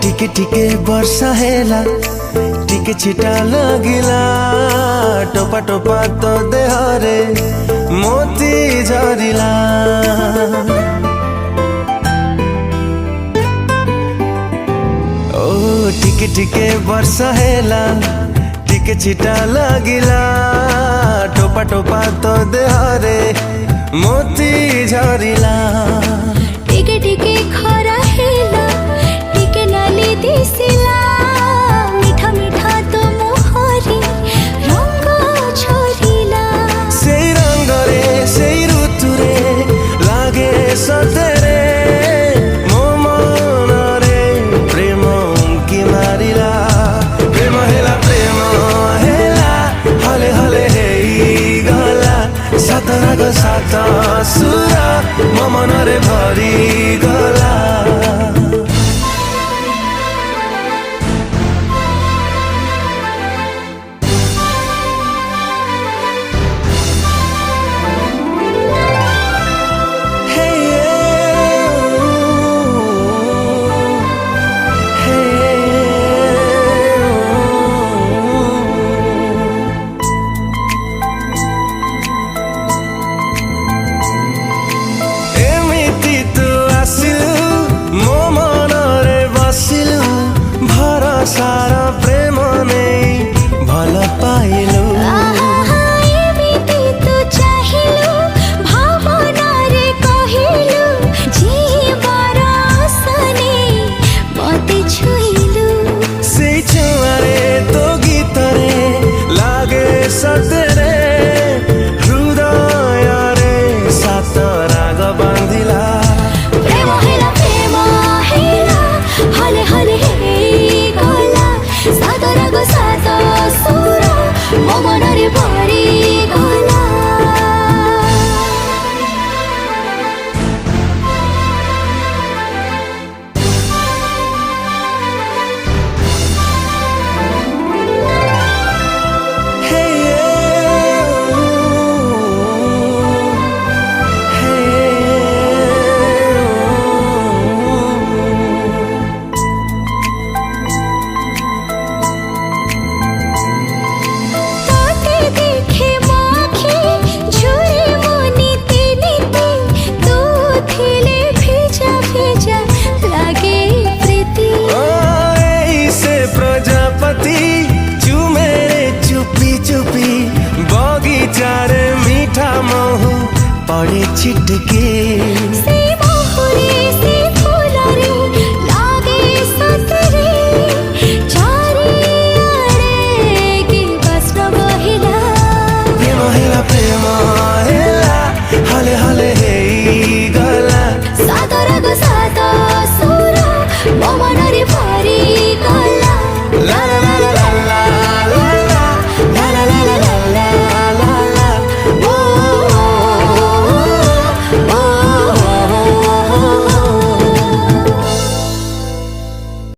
टिके टिके वर्षा हेला टिके छिटा लगिला टोपा टोपा तो देहरे मोती झरिला। ओ टिके टिके वर्षा हेला टिके छिटा लगिला टोपा टोपा तो देहरे मोती झरिला। टिके टिके खरा हेला टिके नाली दिसिला मीठा मीठा तो मोहरी रंग झरिला। सेई रंग रे सेई ऋतु रे लागे सतेरे मो मन रे प्रेम उनकी मारिला। प्रेम हेला हले हले हेई गला सात राग सात सुर मो मन रे भरी गला। सारा प्रेम नहीं भल पाइलु एमिति तू चाहिलु भावना रे कहिलु जीवर आसने मते छुइलु। से छुआरे तो गीत रे लागे सतेरे हृदय रे सात राग बांधिला। प्रेम हेला हले हले सात राग सात सुर मो मन रे भरी गला। बगीचारे मीठा महू पड़े छिटके से मोहरे से फूलरे लागे सतरे चारे आड़े की बस बहिला। प्रेम हेला